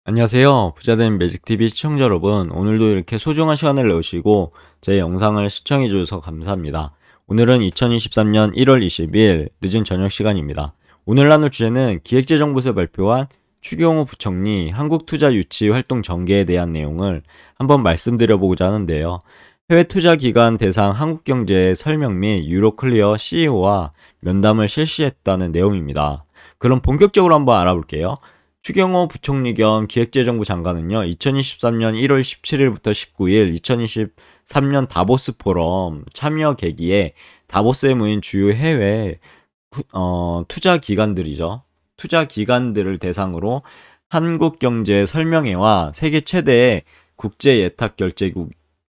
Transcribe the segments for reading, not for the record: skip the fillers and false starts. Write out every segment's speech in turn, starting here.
안녕하세요. 부자된 매직TV 시청자 여러분. 오늘도 이렇게 소중한 시간을 내주시고 제 영상을 시청해 주셔서 감사합니다. 오늘은 2023년 1월 20일 늦은 저녁 시간입니다. 오늘 나눌 주제는 기획재정부에서 발표한 추경호 부총리 한국투자유치 활동 전개에 대한 내용을 한번 말씀드려보고자 하는데요. 해외투자기관 대상 한국경제 설명 및 유로클리어 CEO와 면담을 실시했다는 내용입니다. 그럼 본격적으로 한번 알아볼게요. 추경호 부총리 겸 기획재정부 장관은요, 2023년 1월 17일부터 19일 2023년 다보스 포럼 참여 계기에 다보스에 모인 주요 해외 투자 기관들이죠. 투자 기관들을 대상으로 한국 경제 설명회와 세계 최대의 국제 예탁 결제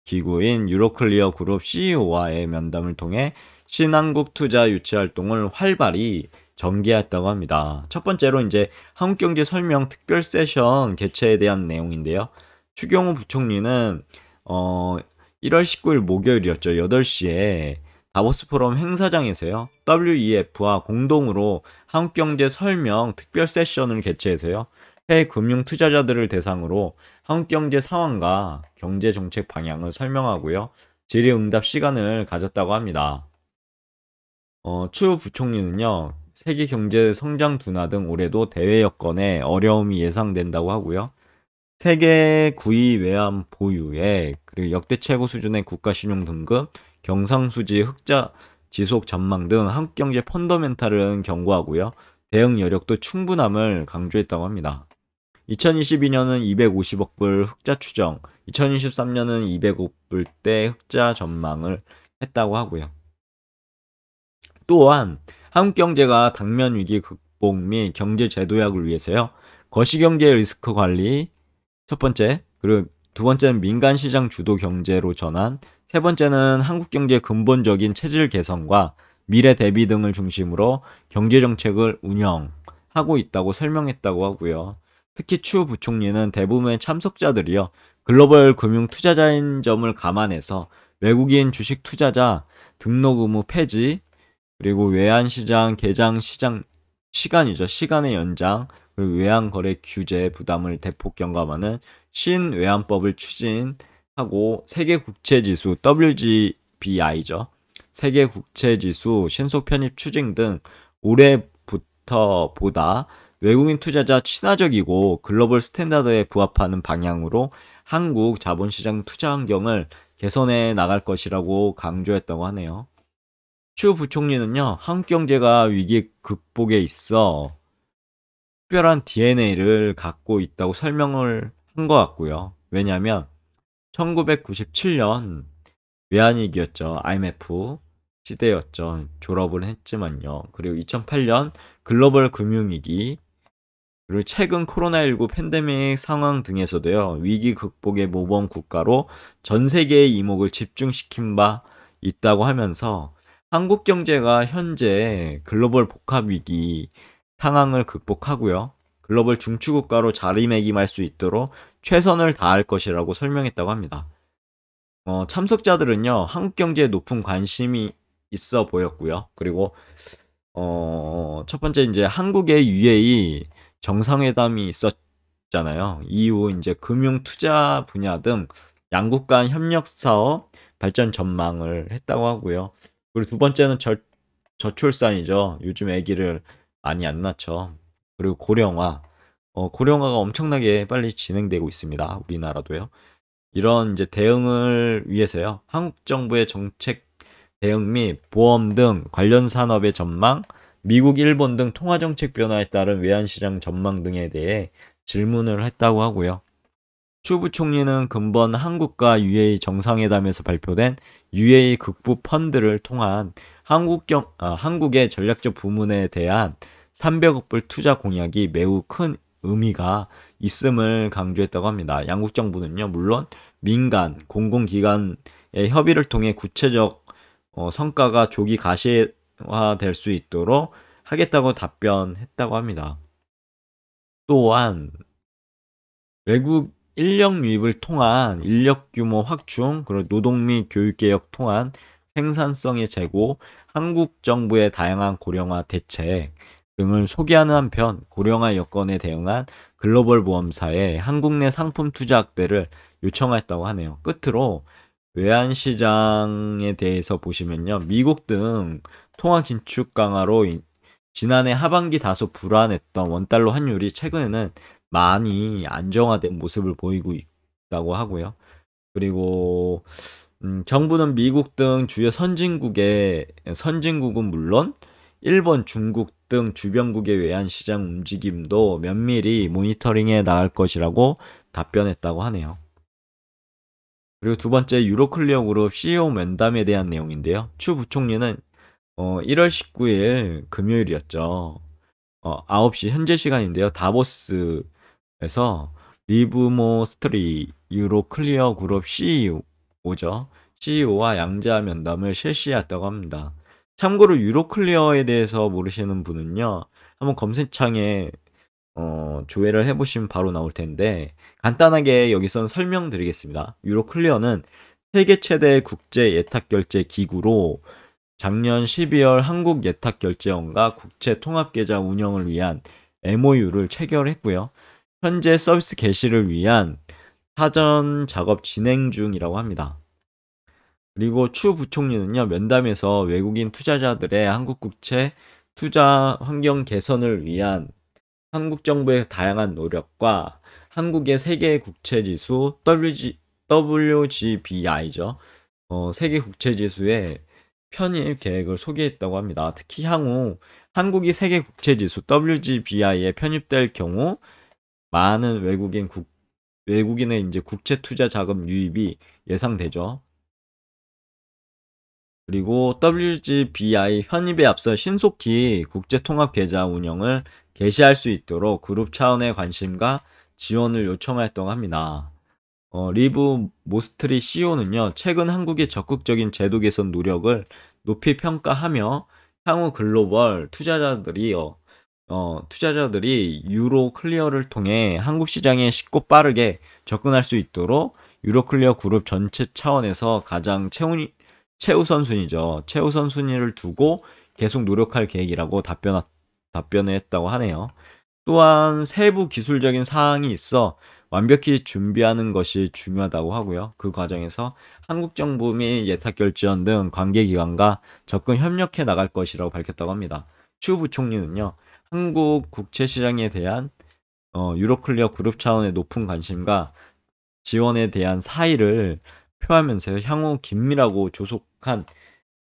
기구인 유로클리어 그룹 CEO와의 면담을 통해 신한국 투자 유치 활동을 활발히 전개했다고 합니다. 첫 번째로 이제 한국경제 설명 특별 세션 개최에 대한 내용인데요. 추경호 부총리는 1월 19일 목요일이었죠. 8시에 다보스 포럼 행사장에서요. WEF와 공동으로 한국경제 설명 특별 세션을 개최해서요. 해외 금융 투자자들을 대상으로 한국경제 상황과 경제 정책 방향을 설명하고요. 질의응답 시간을 가졌다고 합니다. 추 부총리는요. 세계 경제 성장 둔화 등 올해도 대외 여건에 어려움이 예상된다고 하고요. 세계 9위 외환 보유액, 그리고 역대 최고 수준의 국가 신용 등급, 경상수지 흑자 지속 전망 등 한국 경제 펀더멘탈은 경고하고요. 대응 여력도 충분함을 강조했다고 합니다. 2022년은 250억 불 흑자 추정, 2023년은 200억 불대 흑자 전망을 했다고 하고요. 또한 한국 경제가 당면 위기 극복 및 경제 제도약을 위해서요. 거시경제 리스크 관리 첫 번째, 그리고 두 번째는 민간 시장 주도 경제로 전환, 세 번째는 한국 경제 근본적인 체질 개선과 미래 대비 등을 중심으로 경제 정책을 운영하고 있다고 설명했다고 하고요. 특히 추 부총리는 대부분의 참석자들이요. 글로벌 금융 투자자인 점을 감안해서 외국인 주식 투자자 등록 의무 폐지, 그리고 외환시장 개장 시간의 연장, 그리고 외환거래 규제 부담을 대폭 경감하는 신외환법을 추진하고 세계국채지수 WGBI죠. 세계국채지수 신속 편입 추진 등 올해부터 보다 외국인 투자자 친화적이고 글로벌 스탠다드에 부합하는 방향으로 한국 자본시장 투자 환경을 개선해 나갈 것이라고 강조했다고 하네요. 추 부총리는요, 한국 경제가 위기 극복에 있어 특별한 DNA를 갖고 있다고 설명을 한 것 같고요. 왜냐하면 1997년 외환위기였죠. IMF 시대였죠. 졸업을 했지만요. 그리고 2008년 글로벌 금융위기, 그리고 최근 코로나19 팬데믹 상황 등에서도요. 위기 극복의 모범 국가로 전 세계의 이목을 집중시킨 바 있다고 하면서 한국 경제가 현재 글로벌 복합 위기 상황을 극복하고요. 글로벌 중추국가로 자리매김할 수 있도록 최선을 다할 것이라고 설명했다고 합니다. 참석자들은요, 한국 경제에 높은 관심이 있어 보였고요. 그리고 첫 번째 이제 한국의 UAE 정상회담이 있었잖아요. 이후 이제 금융 투자 분야 등 양국 간 협력 사업 발전 전망을 했다고 하고요. 그리고 두 번째는 저출산이죠. 요즘 아기를 많이 안 낳죠. 그리고 고령화. 고령화가 엄청나게 빨리 진행되고 있습니다. 우리나라도요. 이런 이제 대응을 위해서요. 한국 정부의 정책 대응 및 보험 등 관련 산업의 전망, 미국, 일본 등 통화정책 변화에 따른 외환시장 전망 등에 대해 질문을 했다고 하고요. 추 부총리는 근본 한국과 UAE 정상회담에서 발표된 UAE 극부 펀드를 통한 한국의 전략적 부문에 대한 300억 불 투자 공약이 매우 큰 의미가 있음을 강조했다고 합니다. 양국 정부는요, 물론 민간, 공공기관의 협의를 통해 구체적 성과가 조기 가시화될 수 있도록 하겠다고 답변했다고 합니다. 또한 외국 인력 유입을 통한 인력 규모 확충, 그리고 노동 및 교육 개혁 통한 생산성의 제고, 한국 정부의 다양한 고령화 대책, 등을 소개하는 한편 고령화 여건에 대응한 글로벌 보험사에 한국 내 상품 투자 확대를 요청했다고 하네요. 끝으로 외환시장에 대해서 보시면요. 미국 등 통화 긴축 강화로 지난해 하반기 다소 불안했던 원달러 환율이 최근에는 많이 안정화된 모습을 보이고 있다고 하고요. 그리고 정부는 미국 등 주요 선진국은 물론 일본, 중국 등 주변국의 외환시장 움직임도 면밀히 모니터링해 나갈 것이라고 답변했다고 하네요. 그리고 두 번째, 유로클리어 그룹 CEO 면담에 대한 내용인데요. 추 부총리는 1월 19일 금요일이었죠. 9시 현재 시간인데요. 다보스에서 리브모 스트리 유로클리어 그룹 CEO죠. CEO와 양자 면담을 실시했다고 합니다. 참고로 유로클리어에 대해서 모르시는 분은요. 한번 검색창에 조회를 해보시면 바로 나올 텐데 간단하게 여기선 설명드리겠습니다. 유로클리어는 세계 최대 국제 예탁결제 기구로 작년 12월 한국 예탁결제원과 국채 통합계좌 운영을 위한 MOU를 체결했고요. 현재 서비스 개시를 위한 사전 작업 진행 중이라고 합니다. 그리고 추 부총리는요, 면담에서 외국인 투자자들의 한국 국채 투자 환경 개선을 위한 한국 정부의 다양한 노력과 한국의 세계 국채 지수 WGBI죠. 세계 국채 지수의 편입 계획을 소개했다고 합니다. 특히 향후 한국이 세계 국채 지수 WGBI에 편입될 경우 많은 외국인의 이제 국채 투자 자금 유입이 예상되죠. 그리고 WGBI 편입에 앞서 신속히 국제 통합 계좌 운영을 개시할 수 있도록 그룹 차원의 관심과 지원을 요청했다고 합니다. 리브 모스트리 CEO는요, 최근 한국의 적극적인 제도 개선 노력을 높이 평가하며 향후 글로벌 투자자들이 유로 클리어를 통해 한국 시장에 쉽고 빠르게 접근할 수 있도록 유로 클리어 그룹 전체 차원에서 가장 최우선순위죠. 최우선순위를 두고 계속 노력할 계획이라고 답변을 했다고 하네요. 또한 세부 기술적인 사항이 있어 완벽히 준비하는 것이 중요하다고 하고요. 그 과정에서 한국 정부 및 예탁결제원 등 관계기관과 접근 협력해 나갈 것이라고 밝혔다고 합니다. 추 부총리는요, 한국 국채시장에 대한 유로클리어 그룹 차원의 높은 관심과 지원에 대한 사의를 표하면서 향후 긴밀하고 조속한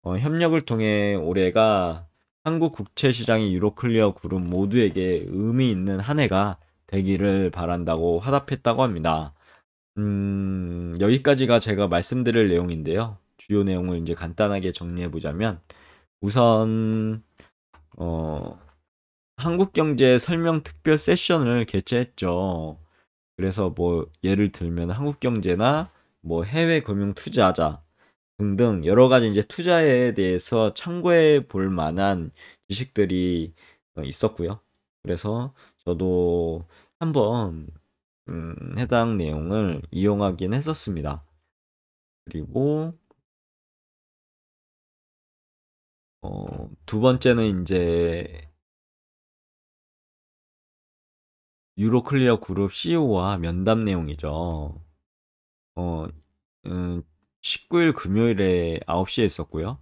협력을 통해 올해가 한국 국채시장의 유로클리어 그룹 모두에게 의미 있는 한 해가 되기를 바란다고 화답했다고 합니다. 여기까지가 제가 말씀드릴 내용인데요. 주요 내용을 이제 간단하게 정리해 보자면 우선 한국경제 설명 특별 세션을 개최했죠. 그래서 뭐 예를 들면 한국경제나 뭐 해외 금융 투자자 등등 여러 가지 이제 투자에 대해서 참고해 볼 만한 지식들이 있었고요. 그래서 저도 한번 해당 내용을 이용하긴 했었습니다. 그리고 두 번째는 이제 유로클리어 그룹 CEO와 면담 내용이죠. 19일 금요일에 9시에 있었고요.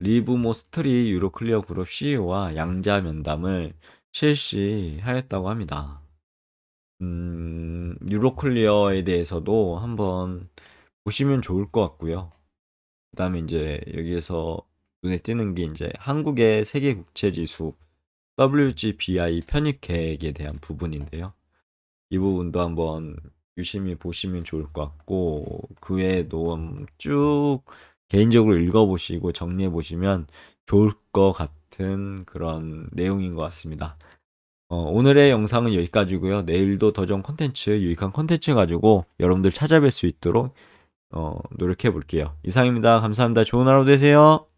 리브모 스트리 유로클리어 그룹 CEO와 양자 면담을 실시하였다고 합니다. 유로클리어에 대해서도 한번 보시면 좋을 것 같고요. 그 다음에 이제 여기에서 눈에 띄는 게 이제 한국의 세계 국채 지수 WGBI 편입 계획에 대한 부분인데요. 이 부분도 한번 유심히 보시면 좋을 것 같고, 그 외에도 쭉 개인적으로 읽어보시고 정리해보시면 좋을 것 같은 그런 내용인 것 같습니다. 오늘의 영상은 여기까지고요. 내일도 더 좋은 콘텐츠, 유익한 콘텐츠 가지고 여러분들 찾아뵐 수 있도록 노력해 볼게요. 이상입니다. 감사합니다. 좋은 하루 되세요.